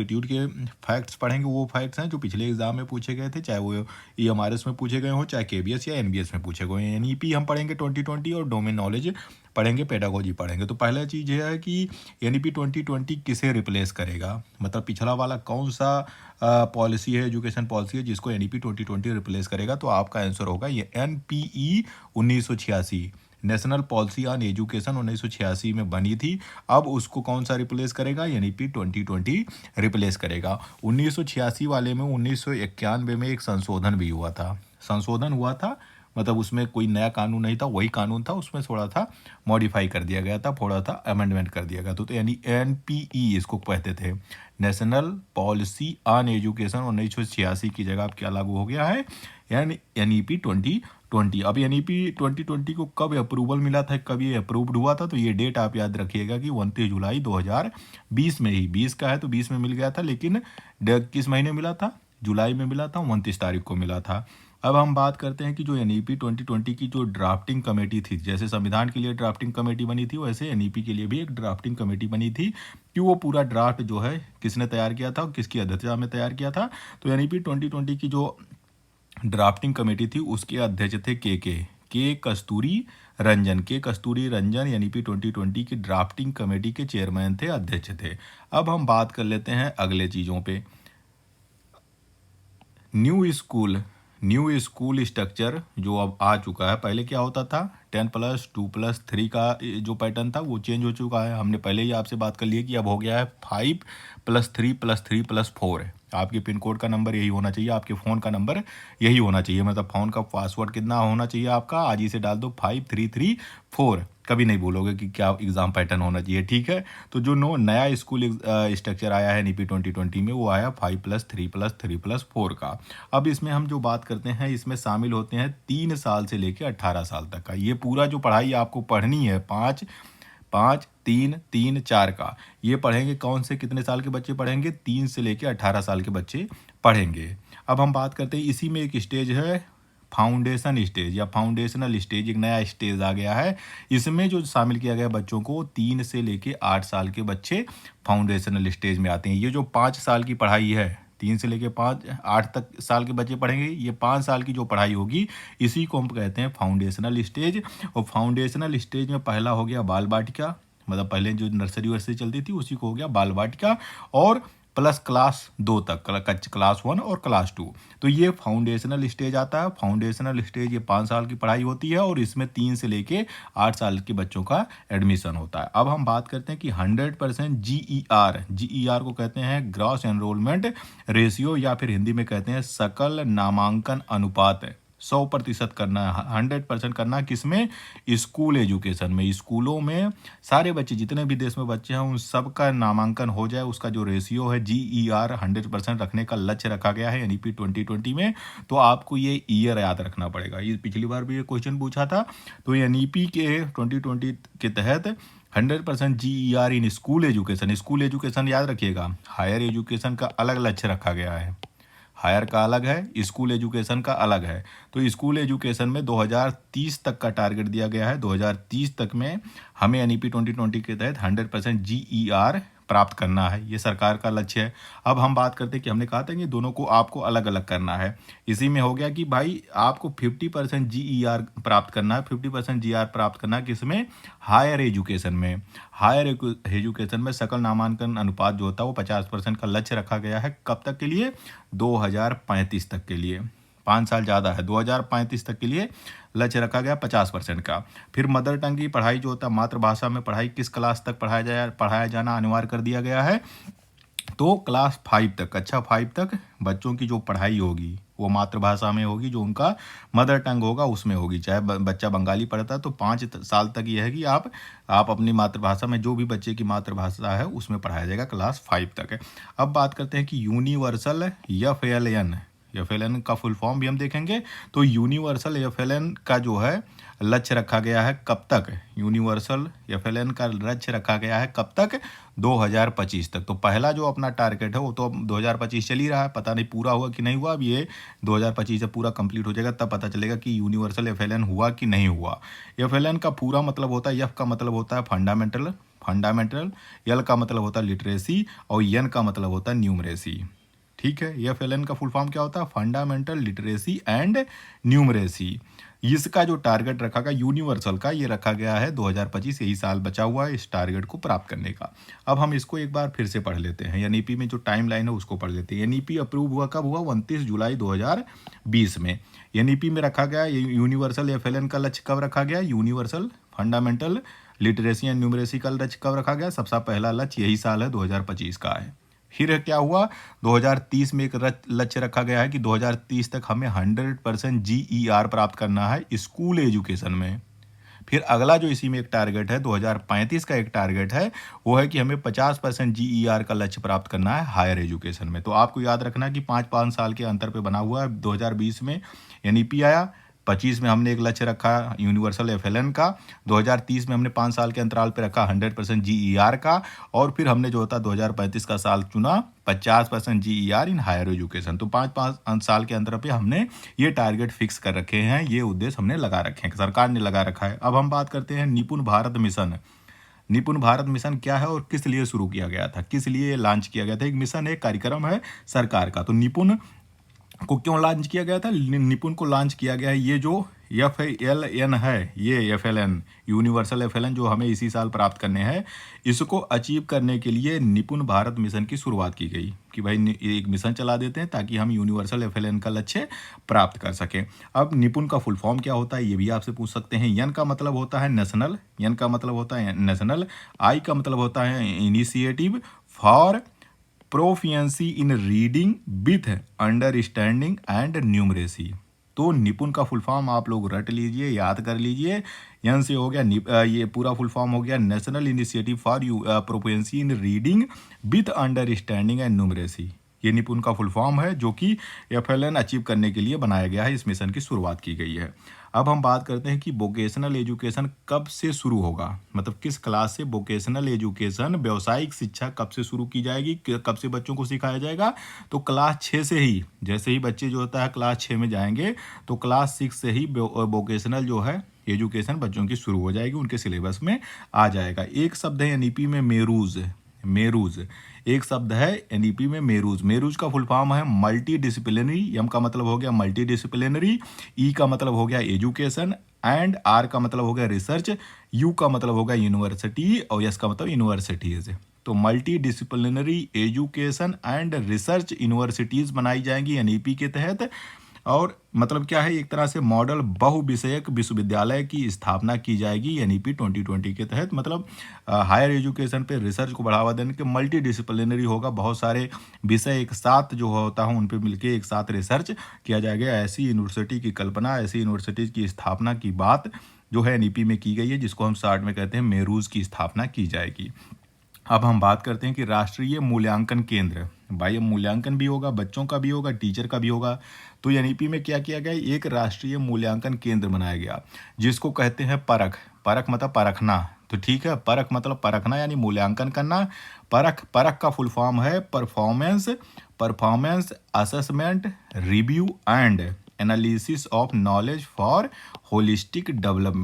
Aptitude के facts पढ़ेंगे, वो फैक्ट्स हैं जो पिछले एग्जाम में पूछे गए थे, चाहे वो ईएमआरएस में पूछे गए हों, चाहे केबीएस या एनबीएस में पूछे गए। एनईपी हम पढ़ेंगे 2020 और डोमेन नॉलेज पढ़ेंगे, पेडागोजी पढ़ेंगे। तो पहला चीज़ ये है कि एनईपी 2020 किसे रिप्लेस करेगा, मतलब पिछला वाला कौन सा पॉलिसी है, एजुकेशन पॉलिसी है जिसको एनईपी 2020 रिप्लेस करेगा। तो आपका आंसर होगा ये NPE 1986, national policy on education 1986 में बनी थी। अब उसको कौन सा रिप्लेस करेगा, एनईपी 2020 रिप्लेस करेगा। 1986 वाले में 1991 में एक संशोधन भी हुआ था। संशोधन हुआ था मतलब उसमें कोई नया कानून नहीं था, वही कानून था, उसमें थोड़ा था मॉडिफाई कर दिया गया था, थोड़ा था अमेंडमेंट कर दिया गया था। तो यानी एनपीई इसको कहते थे, नेशनल पॉलिसी ऑन एजुकेशन 1986 की जगह अब क्या लागू हो गया है, एनईपी 2020। अब एनईपी 2020 को कब अप्रूवल मिला था, कब ये अप्रूव्ड हुआ था, तो ये डेट आप याद रखिएगा कि 29 जुलाई 2020 में ही, 20 का है तो 20 में मिल गया था, लेकिन किस महीने मिला था, जुलाई में मिला था, 29 तारीख को मिला था। अब हम बात करते हैं कि जो एनईपी 2020 की जो ड्राफ्टिंग कमेटी थी, जैसे संविधान के लिए ड्राफ्टिंग कमेटी बनी थी, वैसे एनईपी के लिए भी एक ड्राफ्टिंग कमेटी बनी थी कि वो पूरा ड्राफ्ट जो है किसने तैयार किया था और किसकी अध्यक्षता में तैयार किया था। तो एनईपी 2020 की जो ड्राफ्टिंग कमेटी थी उसके अध्यक्ष थे के कस्तूरी रंजन एनईपी 2020 की ड्राफ्टिंग कमेटी के चेयरमैन थे, अध्यक्ष थे। अब हम बात कर लेते हैं अगले चीज़ों पे। न्यू स्कूल स्ट्रक्चर जो अब आ चुका है, पहले क्या होता था 10+2+3 का जो पैटर्न था वो चेंज हो चुका है। हमने पहले ही आपसे बात कर ली कि अब हो गया है 5+3+3+4। आपके पिन कोड का नंबर यही होना चाहिए, आपके फ़ोन का नंबर यही होना चाहिए, मतलब फ़ोन का पासवर्ड कितना होना चाहिए आपका, आज ही से डाल दो 5334, कभी नहीं बोलोगे कि क्या एग्ज़ाम पैटर्न होना चाहिए, ठीक है। तो जो नया स्कूल स्ट्रक्चर आया है एनईपी 2020 में, वो आया 5+3+3+4 का। अब इसमें हम जो बात करते हैं, इसमें शामिल होते हैं 3 साल से लेकर 18 साल तक का। ये पूरा जो पढ़ाई आपको पढ़नी है 5 5 3 3 4 का, ये पढ़ेंगे कौन से कितने साल के बच्चे पढ़ेंगे, 3 से लेकर 18 साल के बच्चे पढ़ेंगे। अब हम बात करते हैं, इसी में एक स्टेज है फाउंडेशन स्टेज या फाउंडेशनल स्टेज, एक नया स्टेज आ गया है। इसमें जो शामिल किया गया बच्चों को, 3 से लेके 8 साल के बच्चे फाउंडेशनल स्टेज में आते हैं। ये जो 5 साल की पढ़ाई है, 3 से लेके 8 तक साल के बच्चे पढ़ेंगे, ये 5 साल की जो पढ़ाई होगी इसी को हम कहते हैं फाउंडेशनल स्टेज। और फाउंडेशनल स्टेज में पहला हो गया बाल वाटिका, मतलब पहले जो नर्सरी वर्सरी चलती थी उसी को हो गया बाल वाटिका, और प्लस क्लास 2 तक, क्लास 1 और क्लास 2। तो ये फाउंडेशनल स्टेज आता है। फाउंडेशनल स्टेज ये 5 साल की पढ़ाई होती है और इसमें 3 से लेके 8 साल के बच्चों का एडमिशन होता है। अब हम बात करते हैं कि 100% जीईआर को कहते हैं ग्रॉस एनरोलमेंट रेशियो, या फिर हिंदी में कहते हैं सकल नामांकन अनुपात है। 100% करना है, 100% करना है, किसमें, स्कूल एजुकेशन में। स्कूलों में सारे बच्चे, जितने भी देश में बच्चे हैं, उन सब का नामांकन हो जाए, उसका जो रेशियो है जीईआर 100% रखने का लक्ष्य रखा गया है एनईपी 2020 में। तो आपको ये ईयर याद रखना पड़ेगा, ये पिछली बार भी ये क्वेश्चन पूछा था। तो एनईपी के 2020 के तहत 100% जीईआर इन स्कूल एजुकेशन याद रखिएगा। हायर एजुकेशन का अलग लक्ष्य रखा गया है, हायर का अलग है, स्कूल एजुकेशन का अलग है। तो स्कूल एजुकेशन में 2030 तक का टारगेट दिया गया है। 2030 तक में हमें एनईपी 2020 के तहत 100% जीईआर प्राप्त करना है, ये सरकार का लक्ष्य है। अब हम बात करते हैं कि हमने कहा था कि दोनों को आपको अलग अलग करना है। इसी में हो गया कि भाई आपको 50% जीईआर प्राप्त करना है, 50% जीआर प्राप्त करना है, किसमें, हायर एजुकेशन में। हायर एजुकेशन में सकल नामांकन अनुपात जो होता है वो 50% का लक्ष्य रखा गया है। कब तक के लिए, 2035 तक के लिए, 5 साल ज़्यादा है, 2035 तक के लिए लक्ष्य रखा गया 50% का। फिर मदर टंग की पढ़ाई जो होता है, मातृभाषा में पढ़ाई किस क्लास तक पढ़ाया जाना अनिवार्य कर दिया गया है, तो क्लास 5 तक, कक्षा 5 तक बच्चों की जो पढ़ाई होगी वो मातृभाषा में होगी, जो उनका मदर टंग होगा उसमें होगी। चाहे बच्चा बंगाली पढ़ता है तो 5 साल तक ये है कि आप अपनी मातृभाषा में, जो भी बच्चे की मातृभाषा है उसमें पढ़ाया जाएगा, क्लास 5 तक है। अब बात करते हैं कि यूनिवर्सल एफएलएन का फुल फॉर्म भी हम देखेंगे। तो यूनिवर्सल एफएलएन का जो है लक्ष्य रखा गया है कब तक, यूनिवर्सल एफएलएन का लक्ष्य रखा गया है कब तक, 2025 तक। तो पहला जो अपना टारगेट है वो तो अब 2025 चल ही रहा है, पता नहीं पूरा हुआ कि नहीं हुआ। अब ये 2025 से पूरा कंप्लीट हो जाएगा, तब पता चलेगा कि यूनिवर्सल एफएलएन हुआ कि नहीं हुआ। एफएलएन का पूरा मतलब होता है, एफ का मतलब होता है फंडामेंटल, फंडामेंटल, एल का मतलब होता है लिटरेसी और एन का मतलब होता है न्यूमरेसी। ठीक है, FLN का फुल फॉर्म क्या होता है? Fundamental literacy and numeracy. इसका जो टारगेट रखा गया यूनिवर्सल का, ये रखा गया है 2025, यही साल बचा हुआ है इस टारगेट को प्राप्त करने का। अब हम इसको एक बार फिर से पढ़ लेते हैं, NEP में जो टाइम लाइन है उसको पढ़ लेते हैं। NEP अप्रूव हुआ कब हुआ? 29 जुलाई 2020 में। NEP में रखा गया यूनिवर्सल FLN का लक्ष्य कब रखा गया? Universal fundamental literacy and numeracy का लक्ष्य कब रखा गया? सबसे पहला लक्ष्य यही साल है 2025 का है। फिर क्या हुआ? 2030 में एक लक्ष्य रखा गया है कि 2030 तक हमें 100% GER प्राप्त करना है स्कूल एजुकेशन में। फिर अगला जो इसी में एक टारगेट है 2035 का एक टारगेट है, वो है कि हमें 50% GER का लक्ष्य प्राप्त करना है हायर एजुकेशन में। तो आपको याद रखना है कि 5-5 साल के अंतर पे बना हुआ है। 2020 में NEP आया, 25 में हमने एक लक्ष्य रखा यूनिवर्सल FLN का, 2030 में हमने 5 साल के अंतराल पे रखा 100% GER का, और फिर हमने जो होता 2035 का साल चुना 50% GER इन हायर एजुकेशन। तो 5-5 साल के अंतर पे हमने ये टारगेट फिक्स कर रखे हैं, ये उद्देश्य हमने लगा रखे हैं, सरकार ने लगा रखा है। अब हम बात करते हैं निपुण भारत मिशन। निपुण भारत मिशन क्या है और किस लिए शुरू किया गया था, किस लिए लॉन्च किया गया था? एक मिशन है, कार्यक्रम है सरकार का। तो निपुण को क्यों लॉन्च किया गया था? निपुण को लॉन्च किया गया है, ये जो FLN है, ये FLN यूनिवर्सल FLN जो हमें इसी साल प्राप्त करने हैं, इसको अचीव करने के लिए निपुण भारत मिशन की शुरुआत की गई कि भाई एक मिशन चला देते हैं ताकि हम यूनिवर्सल FLN का लक्ष्य प्राप्त कर सकें। अब निपुण का फुल फॉर्म क्या होता है ये भी आपसे पूछ सकते हैं। एन का मतलब होता है नेशनल, एन का मतलब होता है नेशनल, आई का मतलब होता है initiative for प्रोफियंसी in reading with understanding and numeracy. तो निपुण का फुल फॉर्म आप लोग रट लीजिए, याद कर लीजिए। एन से हो गया ये पूरा फुल फॉर्म हो गया national initiative for प्रोफियंसी in reading with understanding and numeracy. ये निपुण का फुल फॉर्म है जो कि FLN अचीव करने के लिए बनाया गया है, इस मिशन की शुरुआत की गई है। अब हम बात करते हैं कि वोकेशनल एजुकेशन कब से शुरू होगा, मतलब किस क्लास से वोकेशनल एजुकेशन व्यावसायिक शिक्षा कब से शुरू की जाएगी, कब से बच्चों को सिखाया जाएगा? तो क्लास 6 से ही, जैसे ही बच्चे जो होता है क्लास 6 में जाएंगे तो क्लास 6 से ही वोकेशनल जो है एजुकेशन बच्चों की शुरू हो जाएगी, उनके सिलेबस में आ जाएगा। एक शब्द है NEP में मेरूज, मेरूज एक शब्द है NEP में मेरूज। मेरूज का फुल फॉर्म है मल्टी डिसिप्लिनरी, एम का मतलब हो गया मल्टी डिसिप्लिनरी, ई का मतलब हो गया एजुकेशन, एंड आर का मतलब हो गया रिसर्च, यू का मतलब हो गया यूनिवर्सिटी, और एस का मतलब यूनिवर्सिटीज। तो multi disciplinary education and research universities बनाई जाएंगी NEP के तहत। और मतलब क्या है, एक तरह से मॉडल बहुविषयक विश्वविद्यालय की स्थापना की जाएगी NEP 2020 के तहत। मतलब हायर एजुकेशन पे रिसर्च को बढ़ावा देने के मल्टी डिसिप्लिनरी होगा, बहुत सारे विषय एक साथ जो होता है उन पे मिलके एक साथ रिसर्च किया जाएगा। ऐसी यूनिवर्सिटी की कल्पना, ऐसी यूनिवर्सिटी की स्थापना की बात जो है NEP में की गई है, जिसको हम शॉर्ट में कहते हैं मेरूज की स्थापना की जाएगी। अब हम बात करते हैं कि राष्ट्रीय मूल्यांकन केंद्र। भाई मूल्यांकन भी होगा, बच्चों का भी होगा, टीचर का भी होगा। तो NEP में क्या किया गया, एक राष्ट्रीय मूल्यांकन केंद्र बनाया गया जिसको कहते हैं परख। परख मतलब परखना, तो ठीक है, परख मतलब परखना यानी मूल्यांकन करना। परख, परख का फुल फॉर्म है performance, performance assessment review and analysis of knowledge for holistic development.